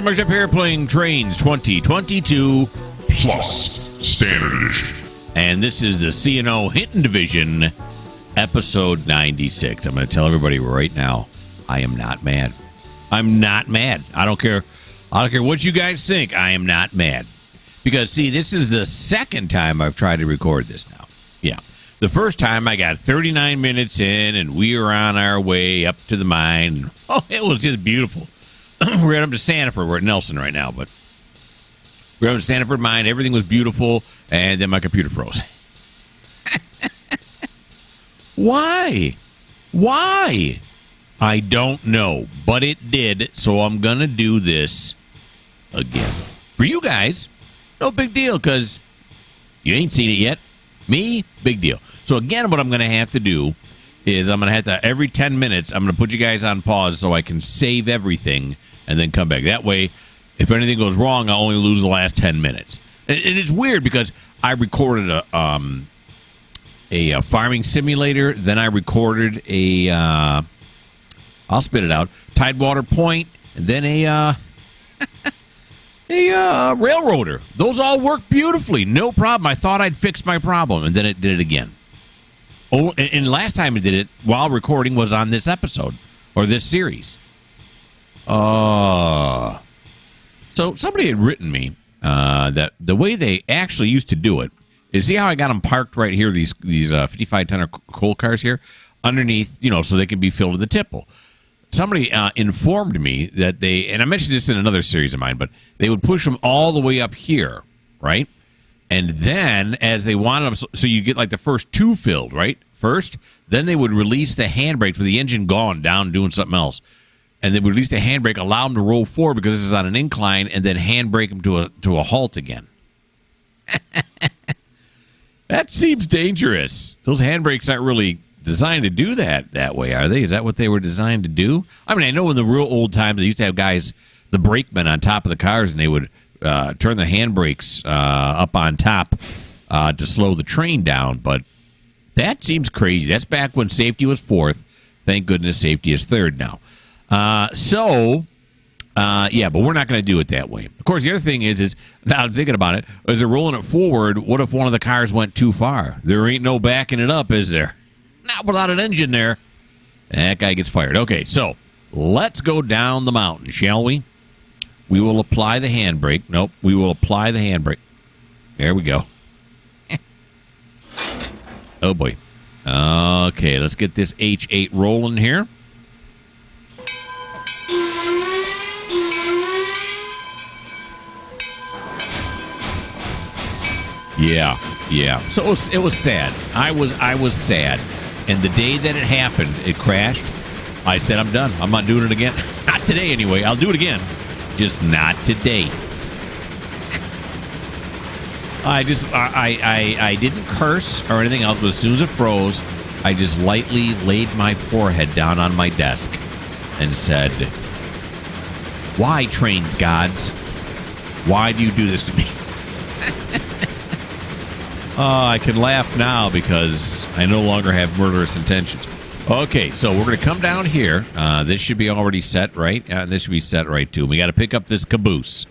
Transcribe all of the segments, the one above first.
Mikerowchip here playing Trainz 2022 Plus Standard Edition. And this is the C&O Hinton Division, episode 96. I'm going to tell everybody right now, I am not mad. I'm not mad. I don't care what you guys think. I am not mad. Because, see, this is the second time I've tried to record this now. Yeah. The first time I got 39 minutes in, and we were on our way up to the mine. Oh, it was just beautiful. We're heading up to Sanford. We're at Nelson right now, but we're up to Sanford mine. Everything was beautiful, and then my computer froze. Why? Why? I don't know, but it did, so I'm going to do this again. For you guys, no big deal, because you ain't seen it yet. Me, big deal. So again, what I'm going to have to do is I'm going to have to, every 10 minutes, I'm going to put you guys on pause so I can save everything and then come back. That way, if anything goes wrong, I'll only lose the last 10 minutes. It is weird because I recorded a farming simulator, then I recorded I'll spit it out, Tidewater Point, and then a railroader. Those all work beautifully. No problem. I thought I'd fixed my problem, and then it did it again. Oh, and last time it did it while recording was on this episode, or this series. So somebody had written me that the way they actually used to do it is, see how I got them parked right here, these 55-tonner coal cars here, underneath, so they can be filled to the tipple. Somebody informed me that they, and I mentioned this in another series of mine, but they would push them all the way up here, right? And then as they wanted them, so you get like the first two filled, right? First, then they would release the handbrake with the engine gone down doing something else. And they would release the handbrake, allow them to roll forward because this is on an incline, and then handbrake them to a halt again. That seems dangerous. Those handbrakes aren't really designed to do that way, are they? Is that what they were designed to do? I mean, I know in the real old times they used to have guys, the brakemen, on top of the cars, and they would turn the handbrakes up on top to slow the train down, but that seems crazy. That's back when safety was fourth. Thank goodness safety is third now. But we're not going to do it that way. Of course, the other thing is now I'm thinking about it, as they're rolling it forward, what if one of the cars went too far? There ain't no backing it up, is there? Not without an engine there. That guy gets fired. Okay, so let's go down the mountain, shall we? We will apply the handbrake. Nope, we will apply the handbrake. There we go. Oh, boy. Okay, let's get this H8 rolling here. Yeah. So it was sad. I was sad. And the day that it happened, it crashed, I said, I'm done. I'm not doing it again. Not today, anyway. I'll do it again. Just not today. I didn't curse or anything else, but as soon as it froze, I just lightly laid my forehead down on my desk and said, why, Trainz gods? Why do you do this to me? I can laugh now because I no longer have murderous intentions. Okay, so we're going to come down here. This should be already set, right? This should be set right, too. We got to pick up this caboose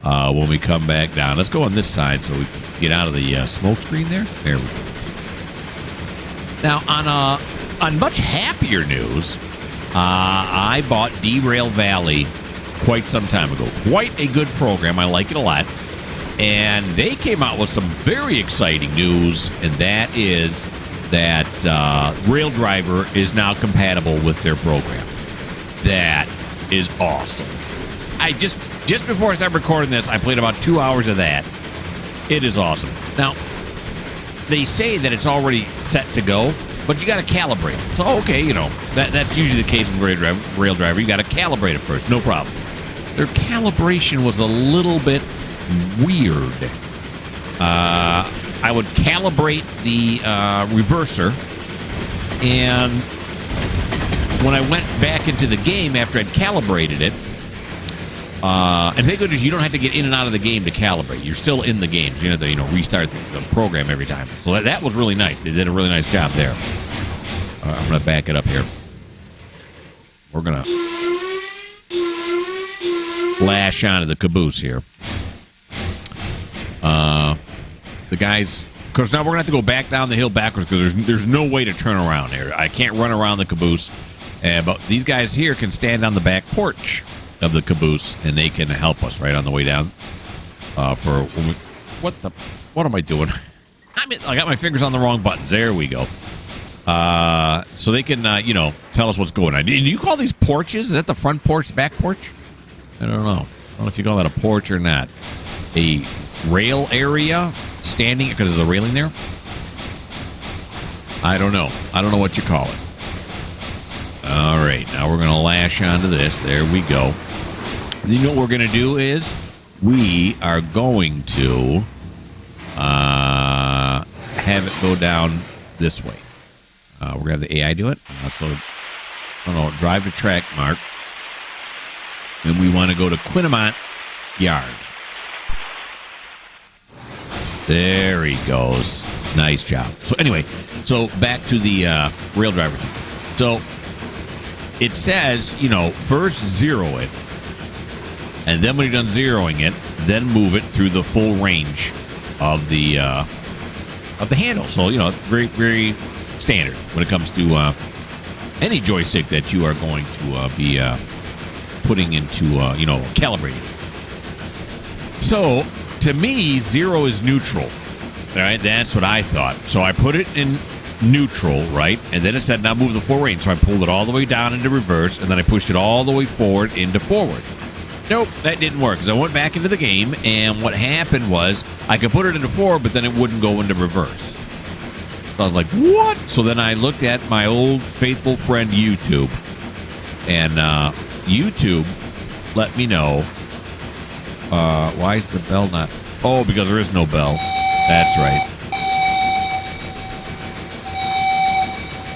when we come back down. Let's go on this side so we can get out of the smoke screen there. There we go. Now, on much happier news, I bought Derail Valley quite some time ago. Quite a good program. I like it a lot. And they came out with some very exciting news, and that is that Rail Driver is now compatible with their program. That is awesome. I just before I start recording this, I played about 2 hours of that. It is awesome. Now, they say that it's already set to go, but you got to calibrate it. So, okay, that's usually the case with Rail Driver. You got to calibrate it first, no problem. Their calibration was a little bit weird. I would calibrate the reverser, and when I went back into the game after I'd calibrated it, and thank goodness you don't have to get in and out of the game to calibrate. You're still in the game. So you don't have to restart the program every time. So that was really nice. They did a really nice job there. I'm going to back it up here. We're going to... lash onto the caboose here. The guys, of course, now we're going to have to go back down the hill backwards because there's no way to turn around here. I can't run around the caboose. But these guys here can stand on the back porch of the caboose, and they can help us right on the way down. What am I doing? I got my fingers on the wrong buttons. There we go. So they can, tell us what's going on. Do you call these porches? Is that the front porch, the back porch? I don't know. I don't know if you call that a porch or not. A rail area standing because there's a railing there? I don't know. I don't know what you call it. All right. Now we're going to lash onto this. There we go. You know what we're going to do is we are going to have it go down this way. We're going to have the AI do it. Drive to track mark. And we want to go to Quinnamont Yard. There he goes. Nice job. So anyway, back to the rail driver thing. So it says, first zero it. And then when you're done zeroing it, then move it through the full range of the handle. So, very, very standard when it comes to any joystick that you are going to be putting into, calibrating. So, to me, zero is neutral. All right, that's what I thought. So I put it in neutral, right? And then it said, now move the full range. So I pulled it all the way down into reverse, and then I pushed it all the way forward into forward. Nope, that didn't work because I went back into the game, and what happened was I could put it into forward, but then it wouldn't go into reverse. So I was like, what? So then I looked at my old faithful friend YouTube, and YouTube let me know. Why is the bell not? Oh, because there is no bell. That's right.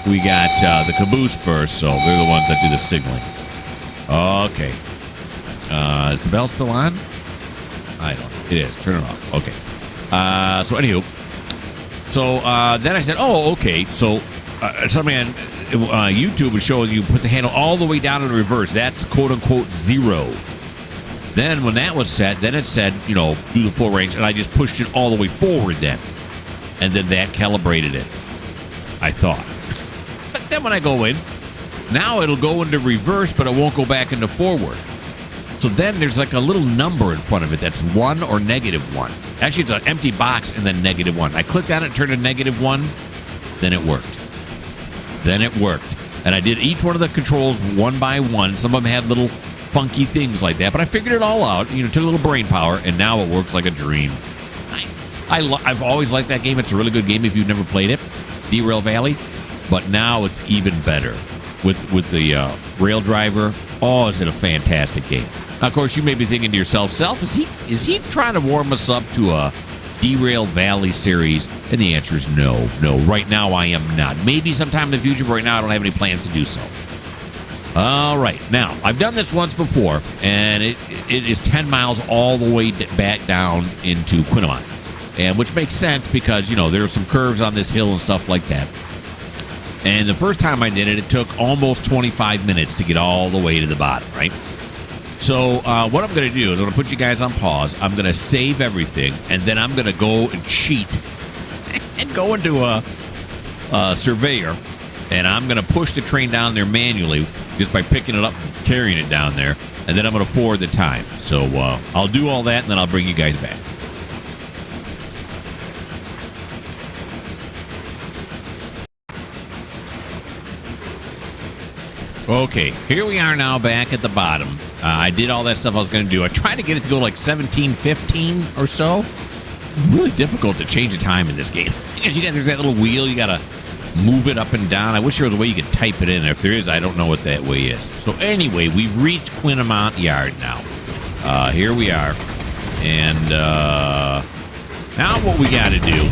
We got the caboose first, so they're the ones that do the signaling. Okay. Is the bell still on? I don't know. It is. Turn it off. Okay. So, anywho. So, then I said, oh, okay. So, somebody on YouTube was showing you put the handle all the way down in reverse. That's quote-unquote zero. Then, when that was set, then it said, do the full range. And I just pushed it all the way forward then. And then that calibrated it. I thought. But then when I go in, now it'll go into reverse, but it won't go back into forward. So then there's like a little number in front of it that's 1 or -1. Actually, it's an empty box and then -1. I clicked on it, turned to -1, then it worked. And I did each one of the controls one by one. Some of them had little funky things like that, but I figured it all out. Took a little brain power, and now it works like a dream. I've always liked that game. It's a really good game if you've never played it, Derail Valley. But now it's even better with the rail driver. Oh, is it a fantastic game? Now, of course, you may be thinking to yourself, is he trying to warm us up to a Derail Valley series? And the answer is no. Right now, I am not. Maybe sometime in the future, but right now, I don't have any plans to do so. All right. Now, I've done this once before, and it is 10 miles all the way back down into Quinnamont, and which makes sense because, there are some curves on this hill and stuff like that. And the first time I did it, it took almost 25 minutes to get all the way to the bottom, right? So what I'm going to do is I'm going to put you guys on pause. I'm going to save everything, and then I'm going to go and cheat and go into a surveyor, and I'm going to push the train down there manually just by picking it up and carrying it down there, and then I'm going to forward the time. So I'll do all that, and then I'll bring you guys back. Okay, here we are now back at the bottom. I did all that stuff I was going to do. I tried to get it to go like 17:15 or so. Really difficult to change the time in this game. Because there's that little wheel. You got to move it up and down. I wish there was a way you could type it in. If there is, I don't know what that way is. So anyway, we've reached Quinnamont Yard now. Here we are. And now what we got to do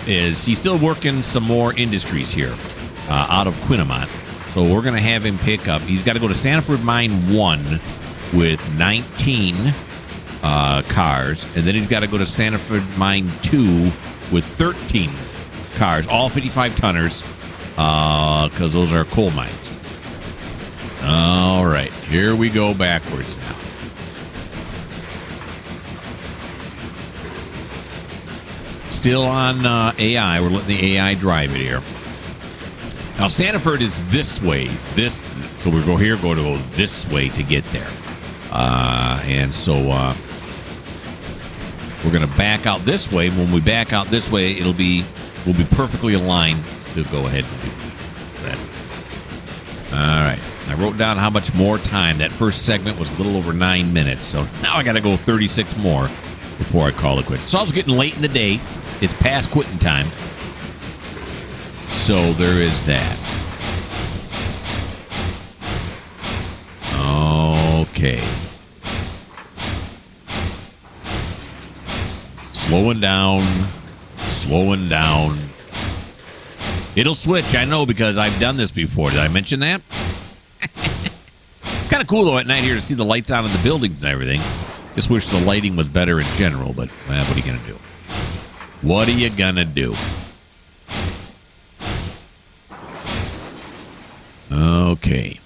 is he's still working some more industries here out of Quinnamont. So we're going to have him pick up. He's got to go to Sanford Mine 1 with 19 cars. And then he's got to go to Sanford Mine 2 with 13 cars. All 55-tonners because those are coal mines. All right. Here we go backwards now. Still on AI. We're letting the AI drive it here. Now, Sanford is this way. So we go here, go this way to get there. And so we're going to back out this way. When we back out this way, we'll be perfectly aligned to go ahead and do that. All right. I wrote down how much more time. That first segment was a little over 9 minutes. So now I got to go 36 more before I call it quits. It's also getting late in the day. It's past quitting time. So there is that. Okay. Slowing down. It'll switch, I know, because I've done this before. Did I mention that? Kind of cool, though, at night here to see the lights out in the buildings and everything. Just wish the lighting was better in general, but what are you going to do? What are you going to do? Okay.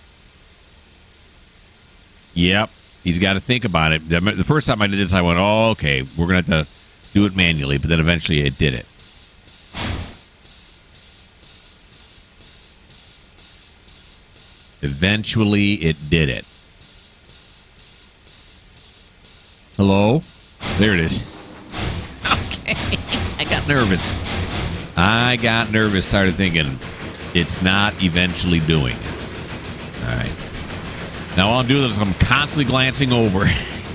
Yep. He's got to think about it. The first time I did this, I went, oh, okay, we're going to have to do it manually, but then eventually it did it. Eventually it did it. Hello? There it is. Okay. I got nervous. Started thinking, it's not eventually doing it. All right. Now, all I'm doing is I'm constantly glancing over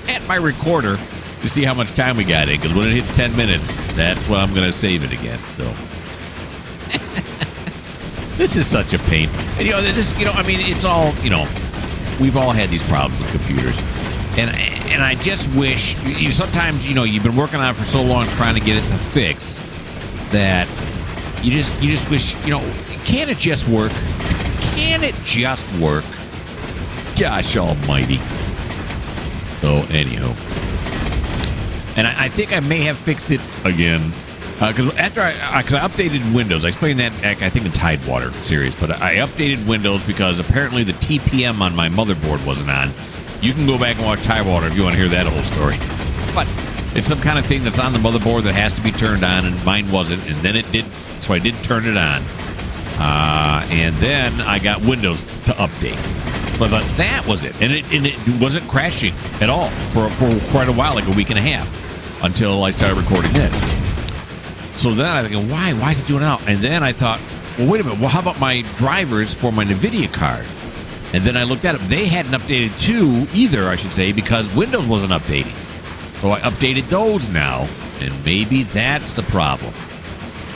at my recorder to see how much time we got in, because when it hits 10 minutes, that's when I'm going to save it again. So, this is such a pain. And, it's all, we've all had these problems with computers. And I just wish, sometimes, you've been working on it for so long trying to get it to fix that you just wish, can it just work? Can it just work? Gosh almighty. So, anyhow. And I think I may have fixed it again. Because I updated Windows. I explained that, I think, in Tidewater series. But I updated Windows because apparently the TPM on my motherboard wasn't on. You can go back and watch Tidewater if you want to hear that whole story. But it's some kind of thing that's on the motherboard that has to be turned on, and mine wasn't. And then it did, so I did turn it on. And then I got Windows to update. But I thought that was it. And it wasn't crashing at all for quite a while, like a week and a half, until I started recording this. So then I think, why is it doing it now? And then I thought, well, wait a minute. Well, how about my drivers for my NVIDIA card? And then I looked at them. They hadn't updated too either, I should say, because Windows wasn't updating. So I updated those now, and maybe that's the problem.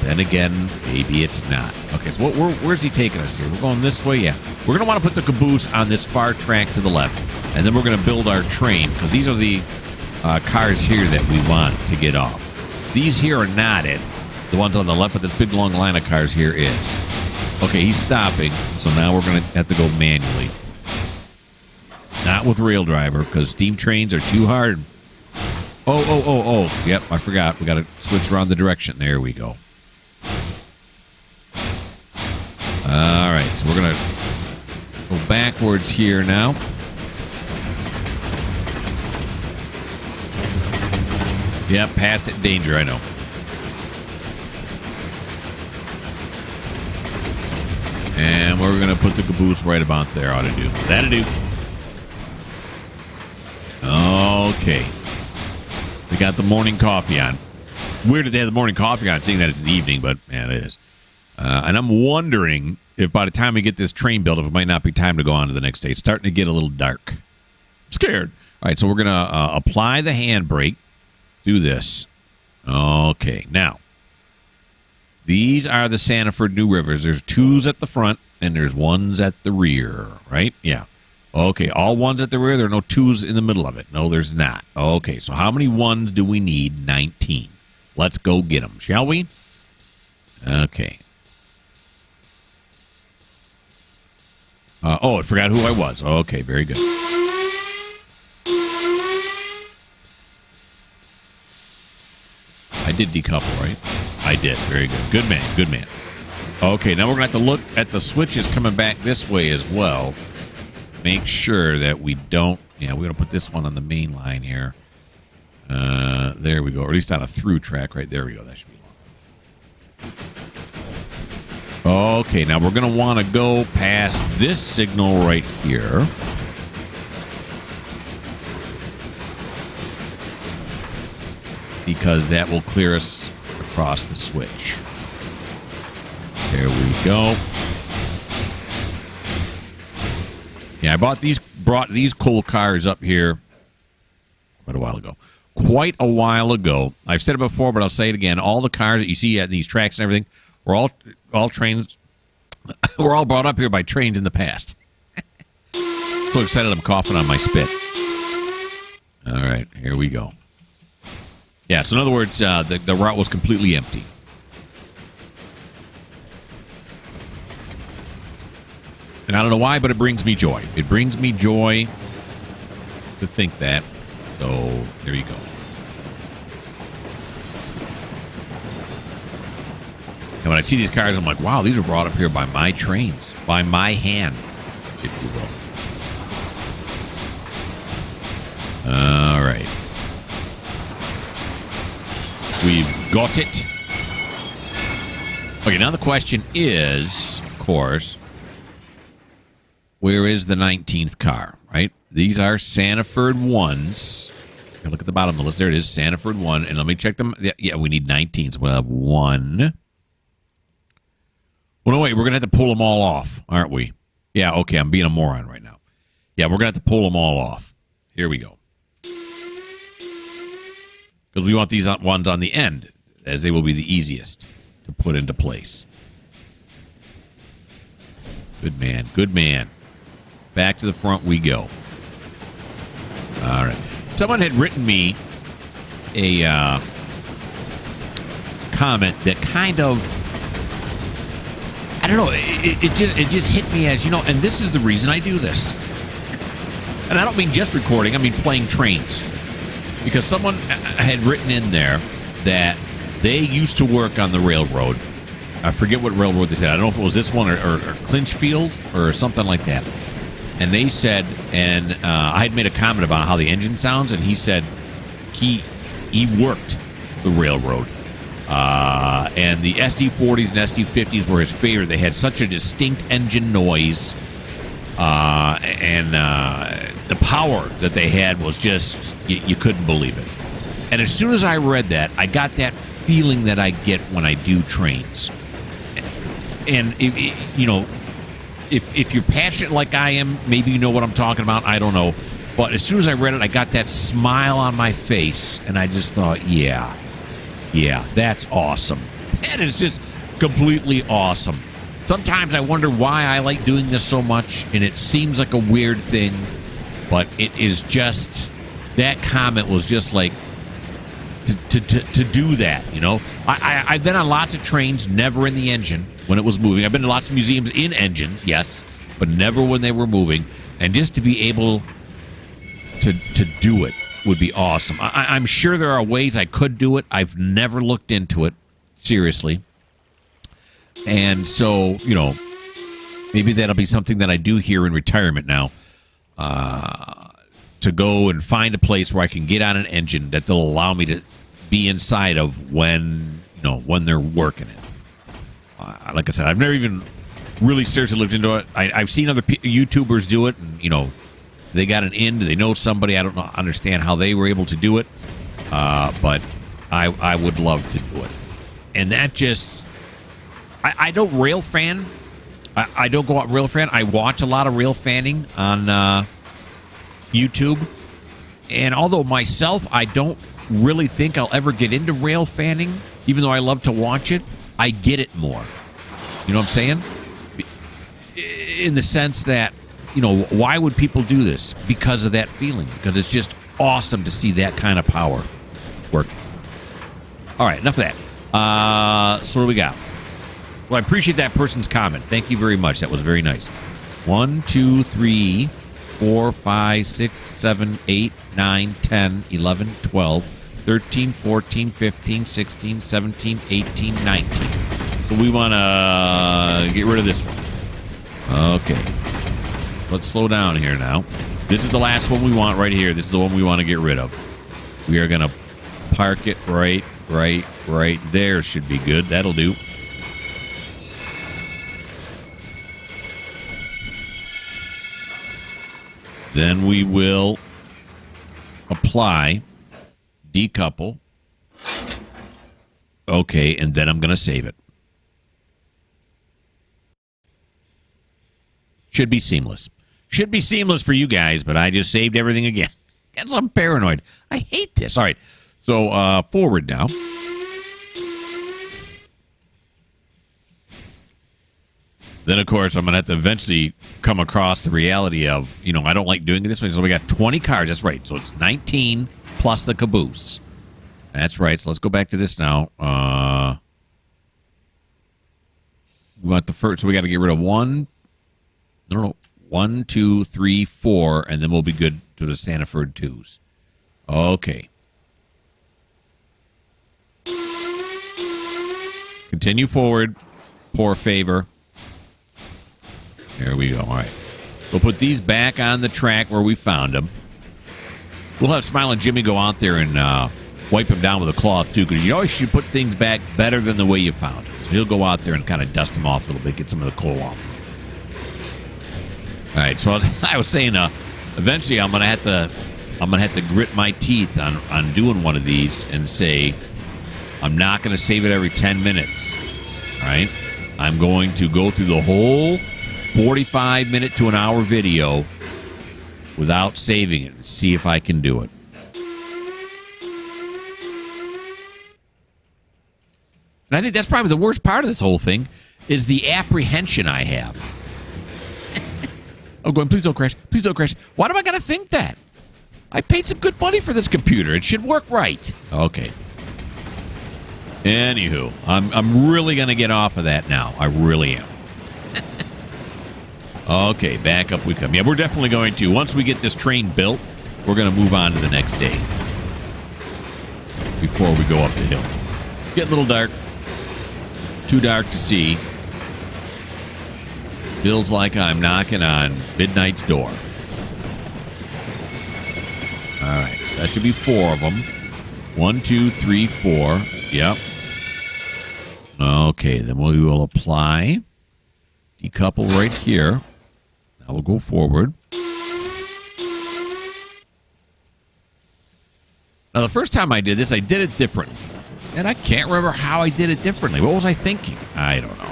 Then again, maybe it's not. Okay, so where's he taking us here? We're going this way? Yeah. We're going to want to put the caboose on this far track to the left, and then we're going to build our train, because these are the cars here that we want to get off. These here are not it. The ones on the left, but this big long line of cars here is. Okay, he's stopping, so now we're going to have to go manually. Not with rail driver, because steam trains are too hard. Oh. Yep, I forgot. We got to switch around the direction. There we go. All right, so we're going to go backwards here now. Yep, pass it, danger, I know. And we're going to put the caboose right about there. Ought to do. That'll do. Okay. We got the morning coffee on. Weird that they have the morning coffee on, seeing that it's the evening, but man, it is. And I'm wondering if by the time we get this train built, if it might not be time to go on to the next day. It's starting to get a little dark. I'm scared. All right, so we're going to apply the handbrake. Do this. Okay, now. These are the Sanford New Rivers. There's twos at the front, and there's ones at the rear, right? Yeah. Okay, all ones at the rear. There are no twos in the middle of it. No, there's not. Okay, so how many ones do we need? 19. Let's go get them, shall we? Okay. I forgot who I was. Okay, very good. I did decouple, right? I did. Very good. Good man. Good man. Okay, now we're going to have to look at the switches coming back this way as well. Make sure that we don't... Yeah, we're going to put this one on the main line here. There we go. Or at least on a through track right there we go. That should be long. Okay, now we're going to want to go past this signal right here. Because that will clear us across the switch. There we go. Yeah, I brought these coal cars up here quite a while ago. I've said it before, but I'll say it again. All the cars that you see at these tracks and everything were all trains. Were all brought up here by trains in the past. So excited I'm coughing on my spit. All right, here we go. Yeah, so in other words, the route was completely empty. And I don't know why, but it brings me joy. It brings me joy to think that. So, there you go. And when I see these cars, I'm like, wow, these were brought up here by my trains. By my hand, if you will. All right. We've got it. Okay, now the question is, of course, where is the 19th car, right? These are Sanford 1s. Look at the bottom of the list. There it is, Sanford 1. And let me check them. Yeah, we need 19s. We'll have 1. Well, no, wait. We're going to have to pull them all off, aren't we? Yeah, okay. I'm being a moron right now. Yeah, we're going to have to pull them all off. Here we go. Because we want these ones on the end, as they will be the easiest to put into place. Good man. Good man. Back to the front we go. All right. Someone had written me a comment that kind of, I don't know, it just hit me as, and this is the reason I do this. And I don't mean just recording, I mean playing trains. Because someone had written in there that they used to work on the railroad. I forget what railroad they said. I don't know if it was this one or Clinchfield or something like that. And they said, and I had made a comment about how the engine sounds, and he said he worked the railroad. And the SD40s and SD50s were his favorite. They had such a distinct engine noise. And the power that they had was just, you couldn't believe it. And as soon as I read that, I got that feeling that I get when I do trains. And, if you're passionate like I am, maybe you know what I'm talking about. I don't know. But as soon as I read it, I got that smile on my face. And I just thought, yeah, that's awesome. That is just completely awesome. Sometimes I wonder why I like doing this so much, and it seems like a weird thing, but it is just, that comment was just like, to do that, I've been on lots of trains, never in the engine when it was moving. I've been to lots of museums in engines, yes, but never when they were moving. And just to be able to do it would be awesome. I'm sure there are ways I could do it. I've never looked into it, seriously. And so, maybe that'll be something that I do here in retirement now, to go and find a place where I can get on an engine that they'll allow me to be inside of when they're working it. Like I said, I've never even really seriously looked into it. I've seen other YouTubers do it, and, they got an in. They know somebody. I don't understand how they were able to do it, but I would love to do it. And that just... I don't rail fan. I don't go out rail fan. I watch a lot of rail fanning on YouTube. And although myself, I don't really think I'll ever get into rail fanning, even though I love to watch it, I get it more. You know what I'm saying? In the sense that, why would people do this? Because of that feeling. Because it's just awesome to see that kind of power working. All right, enough of that. So what do we got? Well, I appreciate that person's comment. Thank you very much. That was very nice. 1, 2, 3, 4, 5, 6, 7, 8, 9, 10, 11, 12, 13, 14, 15, 16, 17, 18, 19. So we want to get rid of this one. Okay. Let's slow down here now. This is the last one we want right here. This is the one we want to get rid of. We are going to park it right there. Should be good. That'll do. Then we will apply, decouple. Okay, and then I'm going to save it. Should be seamless. Should be seamless for you guys, but I just saved everything again. Guess I'm paranoid. I hate this. All right, so forward now. Then, of course, I'm going to have to eventually come across the reality of, I don't like doing it this way. So we got 20 cards. That's right. So it's 19 plus the caboose. That's right. So let's go back to this now. We want the first. So we got to get rid of one. No. 1, 2, 3, 4, and then we'll be good to the Sanford 2s. Okay. Continue forward. Poor favor. There we go. All right. We'll put these back on the track where we found them. We'll have Smiling Jimmy go out there and wipe them down with a cloth, too, because you always should put things back better than the way you found them. So he'll go out there and kind of dust them off a little bit, get some of the coal off. All right. So I was saying, eventually I'm gonna have to grit my teeth on doing one of these and say I'm not gonna save it every 10 minutes. All right. I'm going to go through the whole 45-minute to an hour video without saving it and see if I can do it. And I think that's probably the worst part of this whole thing is the apprehension I have. I'm going, please don't crash. Please don't crash. Why do I got to think that? I paid some good money for this computer. It should work right. Okay. Anywho, I'm really going to get off of that now. I really am. Okay, back up we come. Yeah, we're definitely going to. Once we get this train built, we're going to move on to the next day before we go up the hill. It's getting a little dark. Too dark to see. Feels like I'm knocking on midnight's door. All right, so that should be 4 of them. 1, 2, 3, 4. Yep. Okay, then we will apply. Decouple right here. Now we'll go forward. Now, the first time I did this, I did it differently. And I can't remember how I did it differently. What was I thinking? I don't know.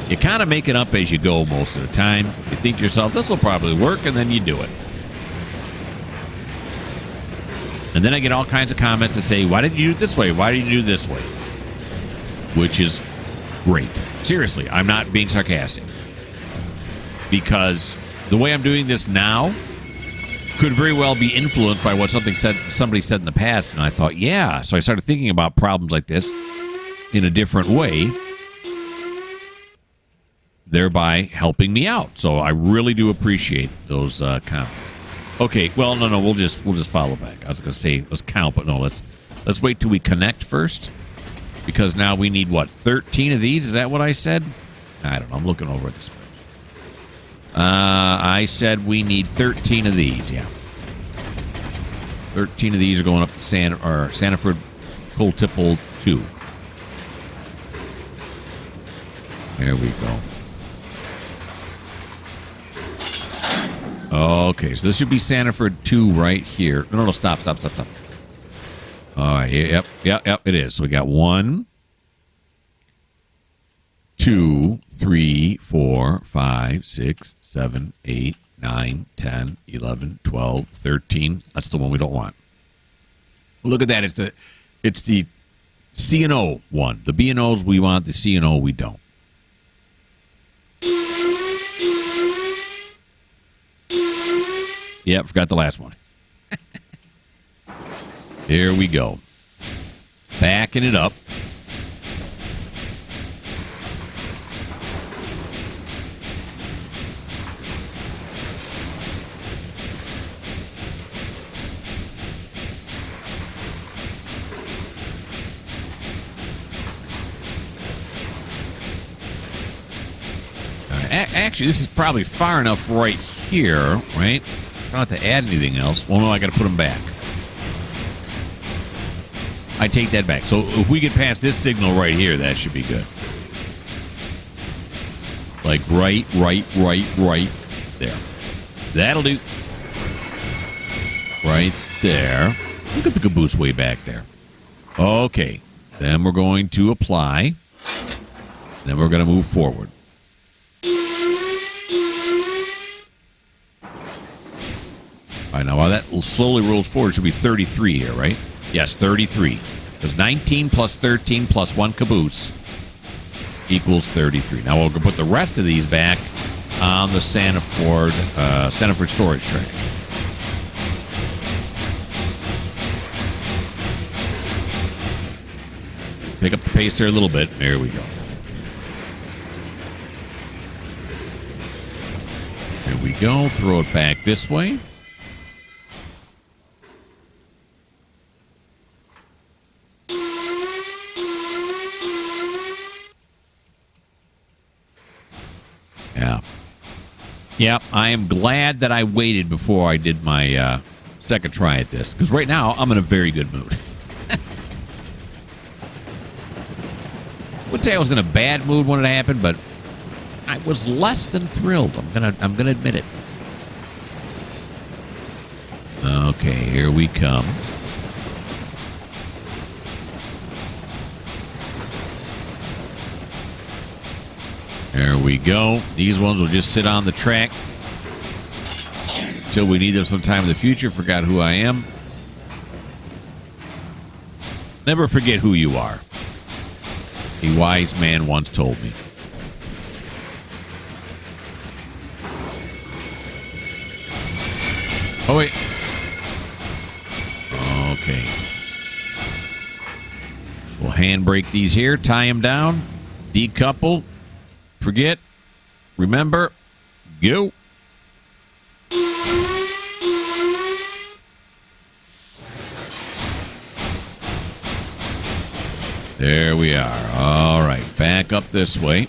You kind of make it up as you go most of the time. You think to yourself, this will probably work, and then you do it. And then I get all kinds of comments that say, why didn't you do it this way? Why didn't you do it this way? Which is great. Seriously, I'm not being sarcastic. Because the way I'm doing this now could very well be influenced by what somebody said in the past. And I thought, yeah. So I started thinking about problems like this in a different way, thereby helping me out. So I really do appreciate those comments. Okay, well, no, we'll just follow back. I was going to say let's count, but no, let's wait till we connect first, because now we need what, 13 of these? Is that what I said? I don't know. I'm looking over at this. I said we need 13 of these. Yeah, 13 of these are going up to Sanford Coal Tipple 2. There we go. Okay, so this should be Sanford 2 right here. No, stop. All right, yep, it is. So we got 1, 2, 3, 4, 5, 6, 7, 8, 9, 10, 11, 12, 13. That's the one we don't want. Well, look at that. It's the C and O one. The B and O's we want, the C and O we don't. Yep, forgot the last one. Here we go. Backing it up. Actually, this is probably far enough right here, right? I don't have to add anything else. Well, no, I got to put them back. I take that back. So if we get past this signal right here, that should be good. Like right there. That'll do. Right there. Look at the caboose way back there. Okay. Then we're going to apply. Then we're going to move forward. All right, now while that slowly rolls forward, it should be 33 here, right? Yes, 33. Because 19 plus 13 plus 1 caboose equals 33. Now we're going to put the rest of these back on the Sanford storage track. Pick up the pace there a little bit. There we go. There we go. Throw it back this way. Yeah. Yeah, I am glad that I waited before I did my second try at this. Because right now, I'm in a very good mood. I would say I was in a bad mood when it happened, but I was less than thrilled. I'm gonna admit it. Okay, here we come. There we go. These ones will just sit on the track until we need them sometime in the future. Forgot who I am. Never forget who you are. A wise man once told me. Oh, wait. Okay. We'll handbrake these here, tie them down, decouple, forget, remember, go. There we are. All right, back up this way.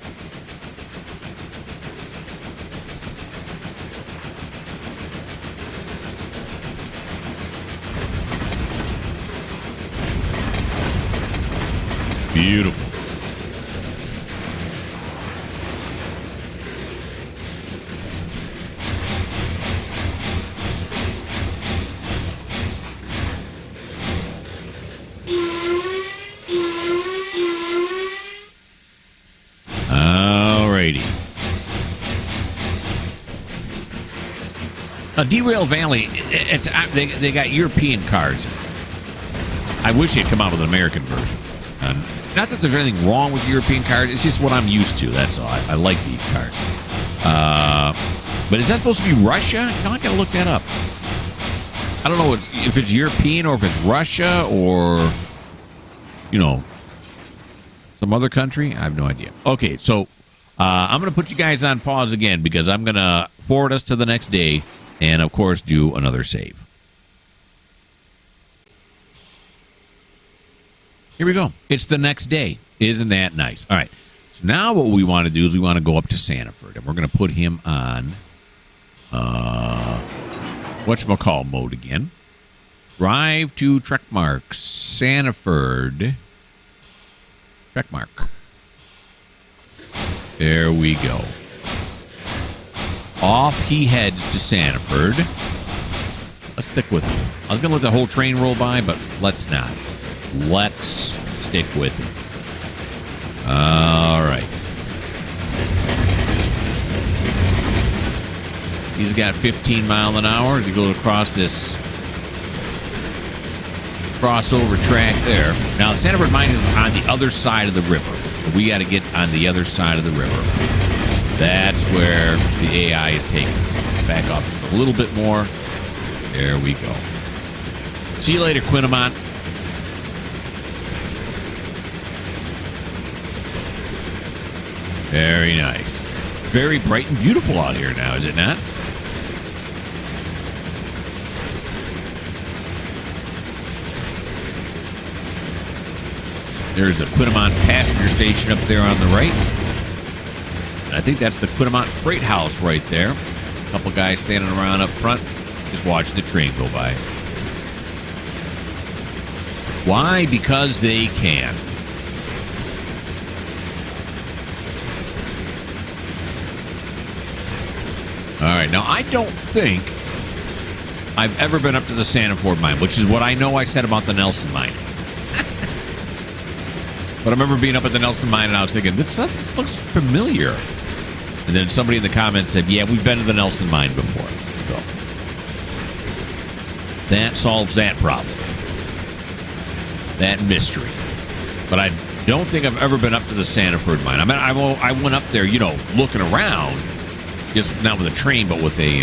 Beautiful. Derail Valley, they got European cars. I wish they'd come out with an American version. Not that there's anything wrong with European cars. It's just what I'm used to. That's all. I like these cars. But is that supposed to be Russia? I got to look that up. I don't know if it's European or if it's Russia or, some other country. I have no idea. Okay, so I'm going to put you guys on pause again because I'm going to forward us to the next day and, of course, do another save. Here we go. It's the next day. Isn't that nice? All right. So now what we want to do is we want to go up to Sanford, and we're going to put him on whatchamacall mode again. Drive to Trekmark. Sanford. Trekmark. There we go. Off he heads to Sanford. Let's stick with him. I was going to let the whole train roll by, but let's not. Let's stick with him. All right. He's got 15 miles an hour as he goes across this crossover track there. Now, Sanford Mine is on the other side of the river. So we got to get on the other side of the river. That's where the AI is taking us. Back off just a little bit more. There we go. See you later, Quinamont. Very nice. Very bright and beautiful out here now, is it not? There's the Quinamont passenger station up there on the right. I think that's the Quinamont Freight House right there. A couple guys standing around up front, just watching the train go by. Why? Because they can. All right. Now, I don't think I've ever been up to the Sanford mine, which is what I know I said about the Nelson mine. But I remember being up at the Nelson mine, and I was thinking, this looks familiar. And then somebody in the comments said, yeah, we've been to the Nelson mine before. So that solves that problem. That mystery. But I don't think I've ever been up to the Sanford mine. I mean, I went up there, looking around, just not with a train, but with a,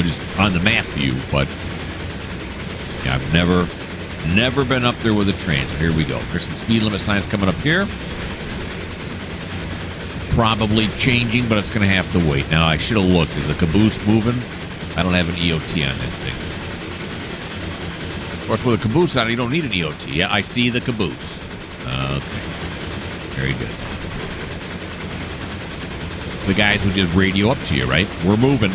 just on the map view. But yeah, I've never been up there with a train. So here we go. Christmas speed limit signs coming up here. Probably changing, but it's going to have to wait. Now, I should have looked. Is the caboose moving? I don't have an EOT on this thing. Of course, with a caboose on it, you don't need an EOT. Yeah, I see the caboose. Okay. Very good. The guys would just radio up to you, right? We're moving.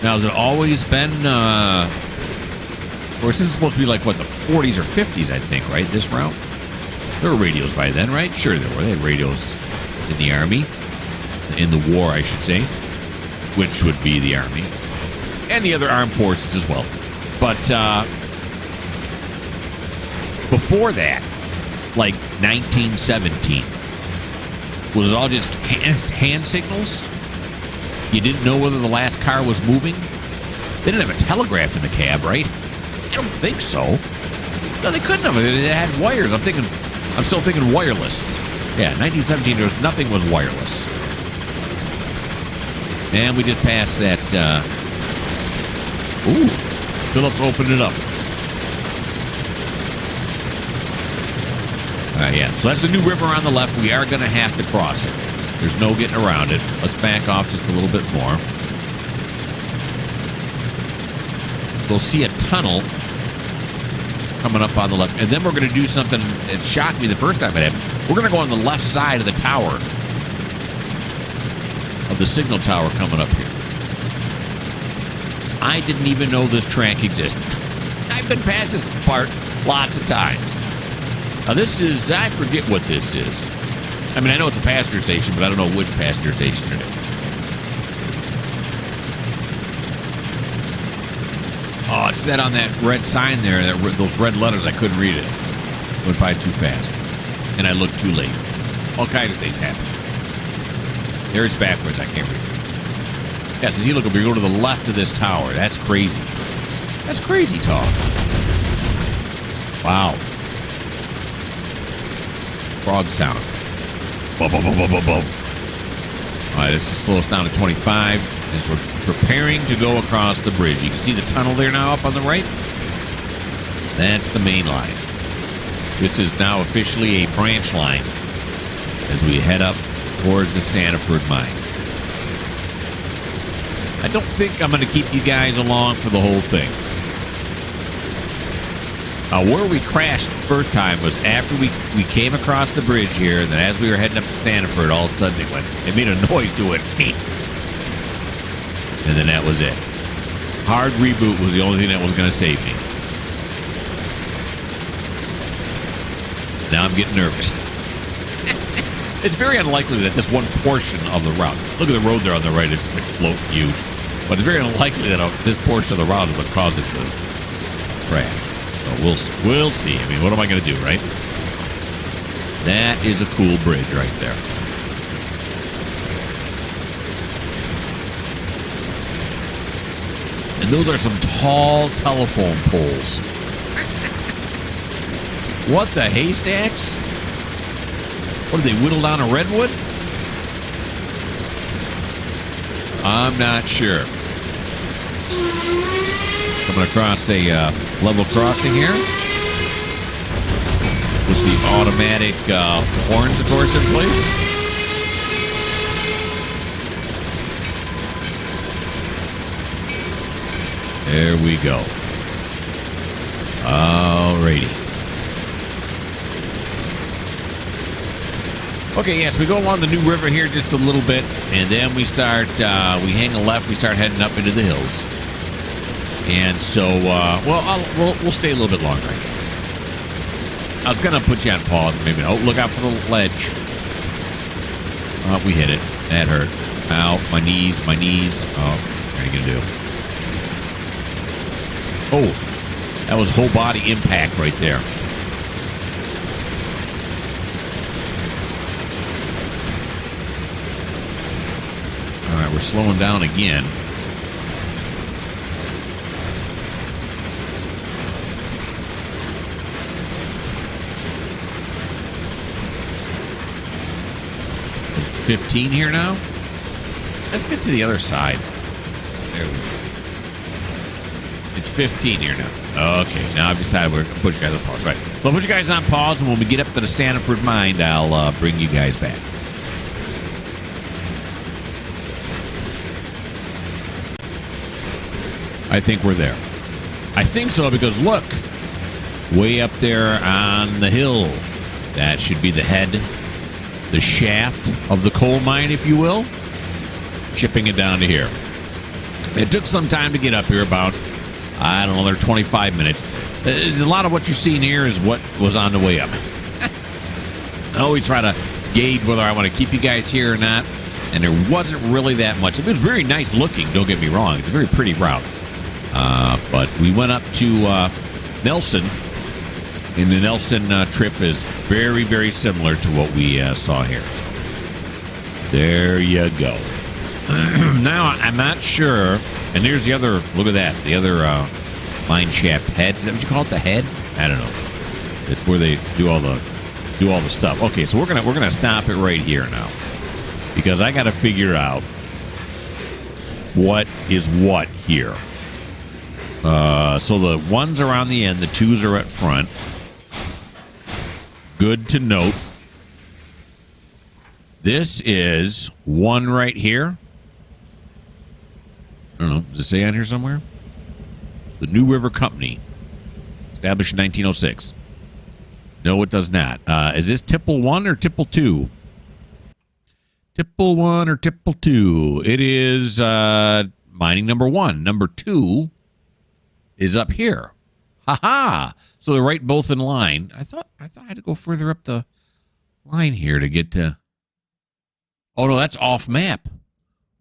Now, has it always been... Of course, this is supposed to be like, what, the 40s or 50s, I think, right? This route? There were radios by then, right? Sure there were. They had radios in the Army. In the war, I should say. Which would be the Army. And the other armed forces as well. But before that, like 1917, was it all just hand signals? You didn't know whether the last car was moving? They didn't have a telegraph in the cab, right? I don't think so. No, they couldn't have. It had wires. I'm still thinking wireless. Yeah, 1917, nothing was wireless. And we just passed that. Ooh, Phillips opened it up. Yeah, so that's the new river on the left. We are going to have to cross it. There's no getting around it. Let's back off just a little bit more. We'll see a tunnel coming up on the left. And then we're going to do something that shocked me the first time it happened. We're going to go on the left side of the tower. Of the signal tower coming up here. I didn't even know this track existed. I've been past this part lots of times. Now this is, I forget what this is. I mean, I know it's a passenger station, but I don't know which passenger station it is. Oh, it said on that red sign there, those red letters, I couldn't read it. Went by too fast. And I looked too late. All kinds of things happen. There it's backwards. I can't read it. Yeah, so you look up, you go to the left of this tower. That's crazy. That's crazy talk. Wow. Frog sound. Boom, boom, boom, boom, boom, boom. All right, this will slow us down to 25 as we're preparing to go across the bridge. You can see the tunnel there now up on the right. That's the main line. This is now officially a branch line as we head up towards the Sanford mines. I don't think I'm going to keep you guys along for the whole thing. Where we crashed the first time was after we came across the bridge here, and then as we were heading up to Sanford, all of a sudden it made a noise to it. And then that was it. Hard reboot was the only thing that was going to save me. Now I'm getting nervous. It's very unlikely that this one portion of the route, look at the road there on the right, it's like floating huge. But it's very unlikely that this portion of the route is what caused it to crash. So we'll see. I mean, what am I going to do, right? That is a cool bridge right there. And those are some tall telephone poles. What the haystacks? What, did they whittle down a redwood? I'm not sure. Coming across a level crossing here. With the automatic horns, of course, in place. There we go. Alrighty. Okay, yes, we go along the new river here just a little bit, and then we start, we hang a left, we start heading up into the hills. And so, we'll stay a little bit longer, I guess. I was gonna put you on pause. Maybe. Oh, look out for the ledge. Oh, we hit it. That hurt. Ow, my knees, my knees. Oh, what are you gonna do? Oh, that was whole body impact right there. All right, we're slowing down again. It's 15 here now. Let's get to the other side. There we go. It's 15 here now. Okay, now I've decided we're going to put you guys on pause. Right. We'll put you guys on pause, and when we get up to the Stanford Mine, I'll bring you guys back. I think we're there. I think so because look, way up there on the hill, that should be the head, the shaft of the coal mine, if you will, shipping it down to here. It took some time to get up here, about, I don't know, another 25 minutes. A lot of what you're seeing here is what was on the way up. I always try to gauge whether I want to keep you guys here or not, and there wasn't really that much. It was very nice looking, don't get me wrong. It's a very pretty route. But we went up to Nelson, and the Nelson trip is very, very similar to what we saw here. So there you go. Now, I'm not sure. And there's the other, look at that, the other mine shaft head. Is that what you call it, the head? I don't know. It's where they do all the stuff. Okay, so we're gonna stop it right here now, because I got to figure out what is what here. So the ones are on the end, the twos are at front. Good to note. This is one right here. I don't know. Does it say on here somewhere? The New River Company, established in 1906. No, it does not. Is this Tipple 1 or Tipple 2? Tipple 1 or Tipple 2? It is mining number 1. Number 2 is up here. Ha-ha! So they're right both in line. I thought I had to go further up the line here to get to... Oh, no, that's off map.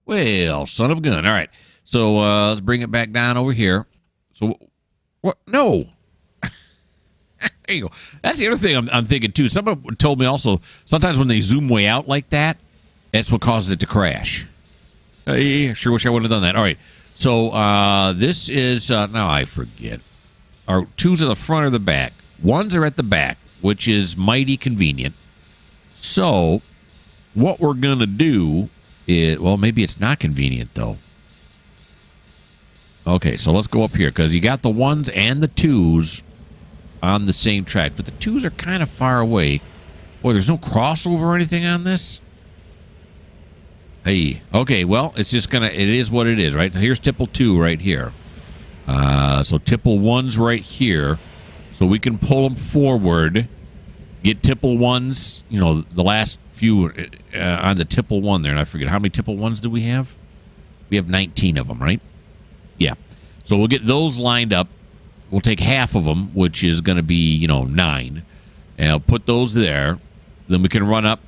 Well, son of a gun. All right. So let's bring it back down over here. So, what? No. There you go. That's the other thing I'm thinking, too. Someone told me also, sometimes when they zoom way out like that, that's what causes it to crash. I sure wish I would have done that. All right. So this is, now I forget. Our twos are the front or the back. Ones are at the back, which is mighty convenient. So what we're going to do is, well, maybe it's not convenient, though. Okay, so let's go up here, because you got the ones and the twos on the same track, but the twos are kind of far away. Boy, there's no crossover or anything on this. Hey, okay, well, it's just gonna, it is what it is, right? So here's Tipple 2 right here. So Tipple 1's right here. So we can pull them forward, get Tipple 1's, you know, the last few on the Tipple 1 there, and I forget, how many Tipple 1's do we have? We have 19 of them, right? Yeah. So we'll get those lined up. We'll take half of them, which is going to be, you know, 9. And I'll put those there. Then we can run up.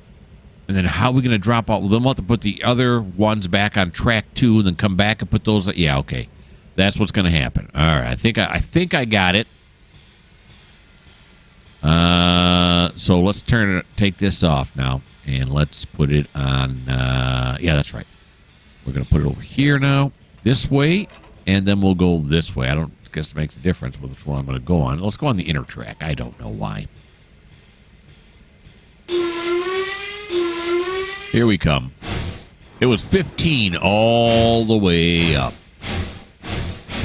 And then how are we going to drop out? Well, then we'll have to put the other ones back on track 2 and then come back and put those. Yeah, okay. That's what's going to happen. All right. I think I got it. So let's take this off now. And let's put it on. Yeah, that's right. We're going to put it over here now. This way. And then we'll go this way. I don't guess it makes a difference which one I'm going to go on. Let's go on the inner track. I don't know why. Here we come. It was 15 all the way up.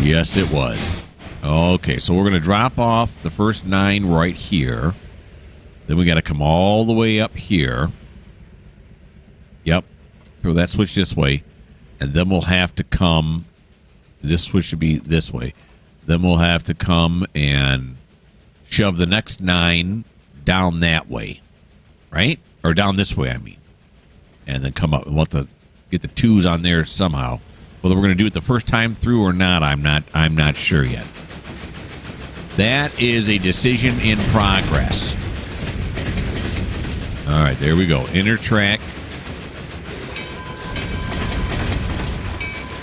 Yes, it was. Okay, so we're going to drop off the first 9 right here. Then we got to come all the way up here. Yep. Throw that switch this way. And then we'll have to come... This switch should be this way. Then we'll have to come and shove the next 9 down that way. Right? Or down this way, I mean. And then come up. We'll have to get the 2s on there somehow. Whether we're going to do it the first time through or not, I'm not sure yet. That is a decision in progress. All right, there we go. Inner track.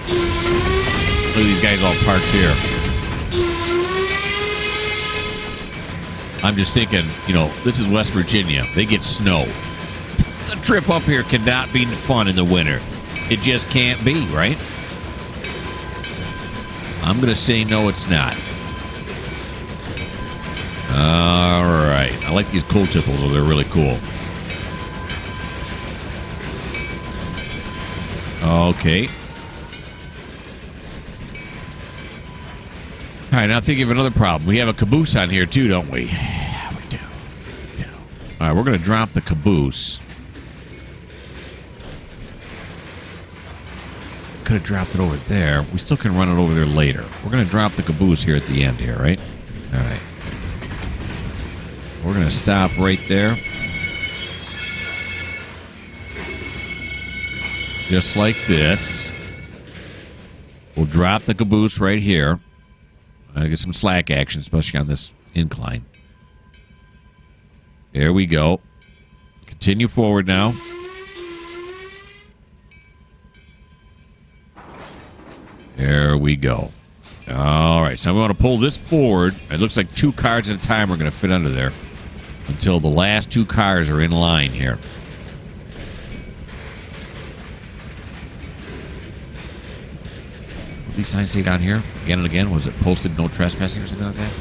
Look at these guys all parked here. I'm just thinking, this is West Virginia. They get snow. The trip up here cannot be fun in the winter. It just can't be, right? I'm going to say no, it's not. All right. I like these cool tipples. They're really cool. Okay. All right, now think of another problem. We have a caboose on here, too, don't we? Yeah, we do. All right, we're going to drop the caboose. Could have dropped it over there. We still can run it over there later. We're going to drop the caboose here at the end here, right? All right. We're going to stop right there. Just like this. We'll drop the caboose right here. Get some slack action, especially on this incline. There we go. Continue forward now. There we go. All right, so we want to pull this forward. It looks like 2 cars at a time are going to fit under there until the last 2 cars are in line here. What these signs say down here again and again? Was it posted no trespassing or something like that?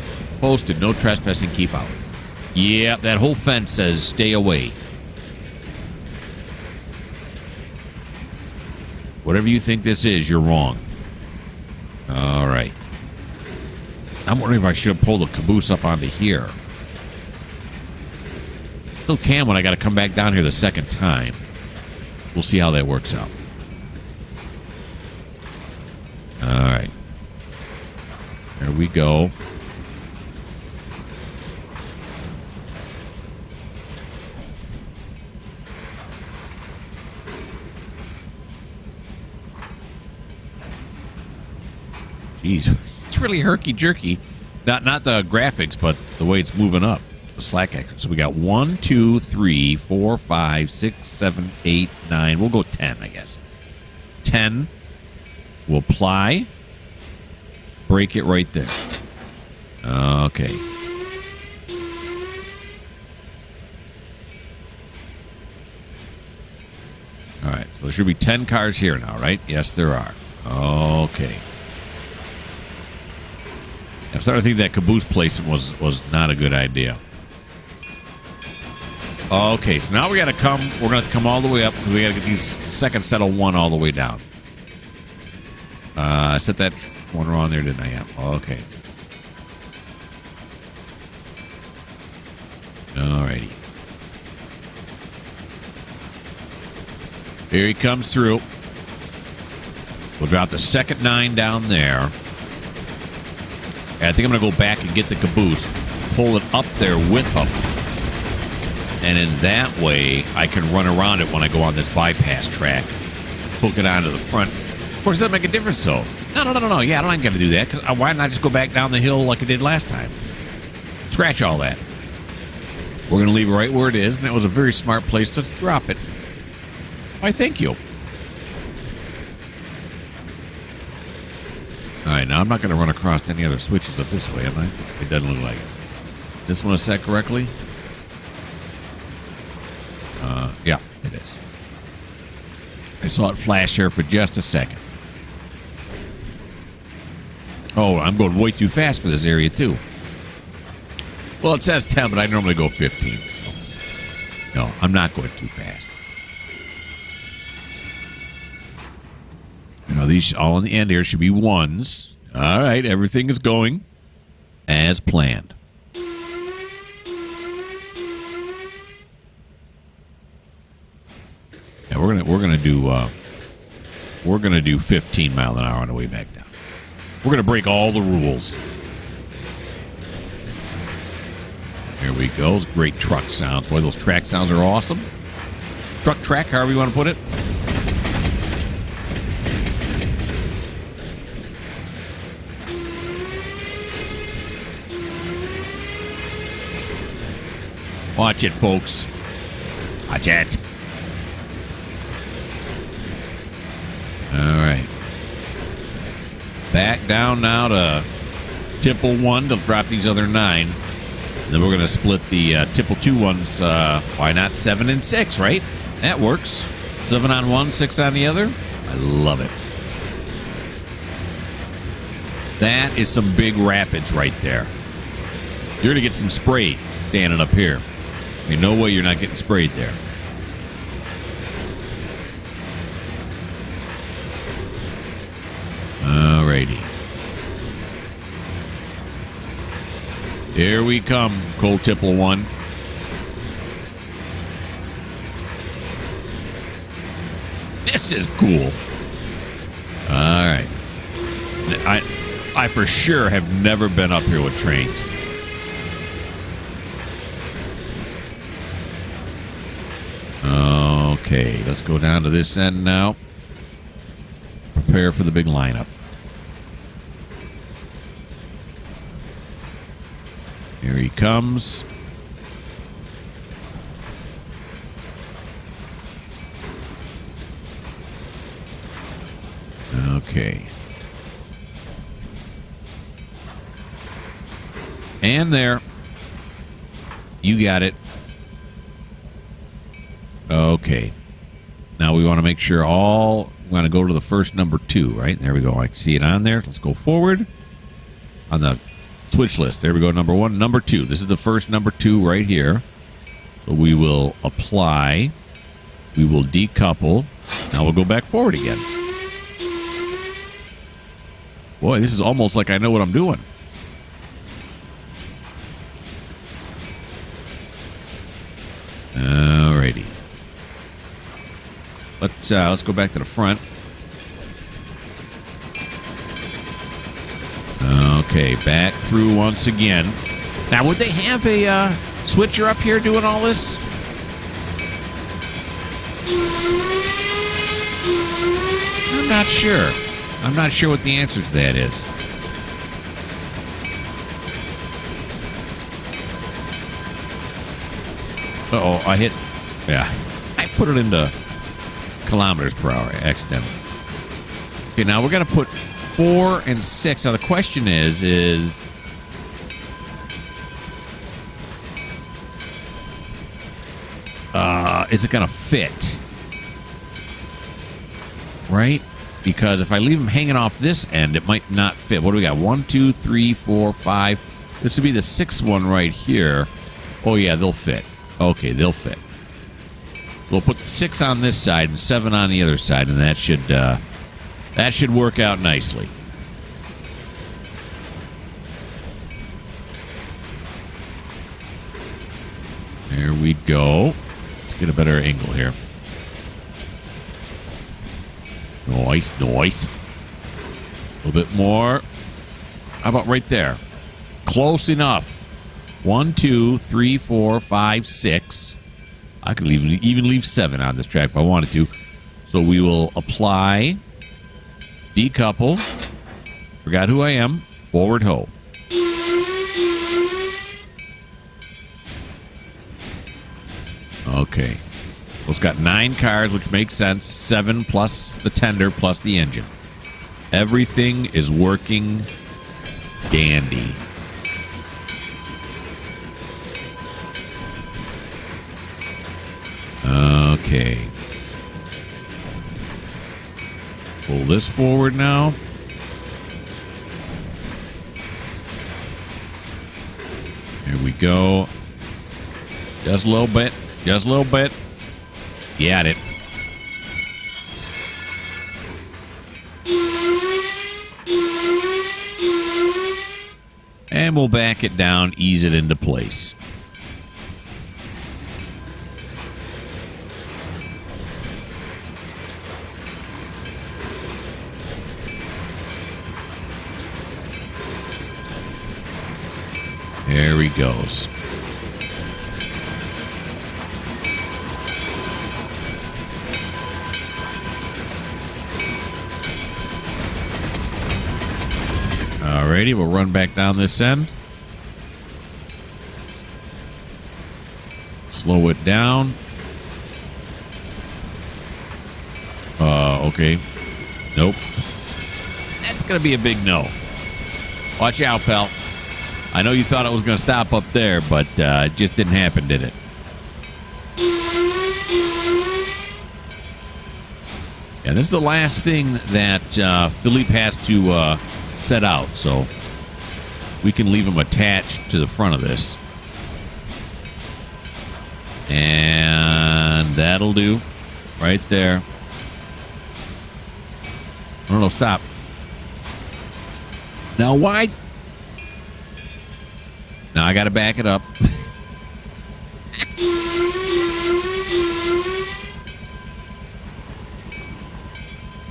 Posted no trespassing, keep out. Yeah, that whole fence says stay away. Whatever you think this is, you're wrong. All right. I'm wondering if I should have pulled the caboose up onto here. Still can when I got to come back down here the second time. We'll see how that works out. All right. There we go. Jeez, it's really herky-jerky. Not the graphics, but the way it's moving up. The slack action. So we got 1, 2, 3, 4, 5, 6, 7, 8, 9. We'll go 10, I guess. 10. We'll apply. Break it right there. Okay. All right, so there should be 10 cars here now, right? Yes, there are. Okay. I'm starting to think that caboose placement was not a good idea. Okay, so now we're going to come all the way up because we got to get these second set of 1 all the way down. I set that one wrong there, didn't I? Yeah. Okay. Alrighty. Here he comes through. We'll drop the second 9 down there. And I think I'm going to go back and get the caboose, pull it up there with him. And in that way, I can run around it when I go on this bypass track. Hook it onto the front. Of course, it doesn't make a difference, though. No. Yeah, I don't got to do that. Because why not just go back down the hill like I did last time? Scratch all that. We're going to leave it right where it is. And that was a very smart place to drop it. Why, thank you. All right, now I'm not going to run across any other switches up this way, am I? It doesn't look like it. This one is set correctly? Yeah, it is. I saw it flash here for just a second. Oh, I'm going way too fast for this area, too. Well, it says 10, but I normally go 15, so... No, I'm not going too fast. These all in the end here should be 1s. All right, everything is going as planned. Yeah, we're gonna do 15 mile an hour on the way back down. We're gonna break all the rules. There we go. Those great truck sounds. Boy, those track sounds are awesome. Truck track, however you want to put it. Watch it, folks. Watch it. All right. Back down now to tipple 1 to drop these other 9. Then we're going to split the tipple 2 ones. Why not 7 and 6, right? That works. 7 on one, 6 on the other. I love it. That is some big rapids right there. You're going to get some spray standing up here. I mean, no way you're not getting sprayed there. Alrighty. Here we come, Cold Tipple 1. This is cool. Alright. I for sure have never been up here with Trainz. Okay, let's go down to this end now. Prepare for the big lineup. Here he comes. Okay. And there. You got it. Okay. Now we want to make sure we want to go to the first number 2, right? There we go. I can see it on there. Let's go forward on the switch list. There we go. Number 1, number 2. This is the first number 2 right here. So we will apply. We will decouple. Now we'll go back forward again. Boy, this is almost like I know what I'm doing. Alrighty. Let's go back to the front. Okay, back through once again. Now, would they have a switcher up here doing all this? I'm not sure. I'm not sure what the answer to that is. Uh-oh, I hit... Yeah. I put it into kilometers per hour accidentally. Okay, now we're going to put 4 and 6. Now, the question is it going to fit? Right? Because if I leave them hanging off this end, it might not fit. What do we got? 1, 2, 3, 4, 5. This would be the 6th one right here. Oh, yeah, they'll fit. Okay, they'll fit. We'll put the 6 on this side and 7 on the other side, and that should work out nicely. There we go. Let's get a better angle here. Nice, nice. A little bit more. How about right there? Close enough. 1, 2, 3, 4, 5, 6. I could even leave 7 on this track if I wanted to. So we will apply, decouple. Forgot who I am. Forward ho. Okay. So it's got 9 cars, which makes sense. 7 plus the tender plus the engine. Everything is working dandy. Okay. Pull this forward now. Here we go. Just a little bit. Just a little bit. Got it. And we'll back it down, ease it into place. There he goes. Alrighty, we'll run back down this end. Slow it down. Okay. Nope. That's going to be a big no. Watch out, pal. I know you thought it was going to stop up there, but it just didn't happen, did it? And this is the last thing that Philippe has to set out, so we can leave him attached to the front of this. And that'll do. Right there. No, stop. Now, why? Now, I got to back it up.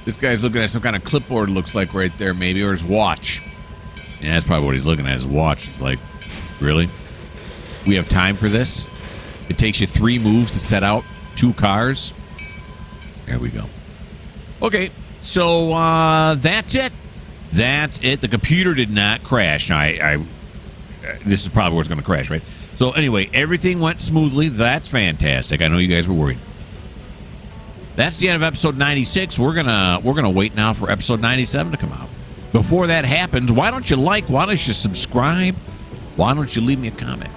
This guy's looking at some kind of clipboard, looks like right there, maybe, or his watch. Yeah, that's probably what he's looking at, his watch. He's like, really? We have time for this? It takes you 3 moves to set out 2 cars? There we go. Okay, so that's it. That's it. The computer did not crash. Now, this is probably where it's going to crash, right? So anyway, everything went smoothly. That's fantastic. I know you guys were worried. That's the end of episode 96. We're gonna wait now for episode 97 to come out. Before that happens, why don't you like? Why don't you subscribe? Why don't you leave me a comment?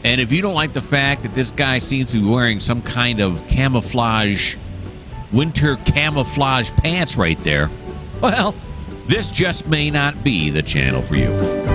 And if you don't like the fact that this guy seems to be wearing some kind of camouflage, winter camouflage pants right there, well, this just may not be the channel for you.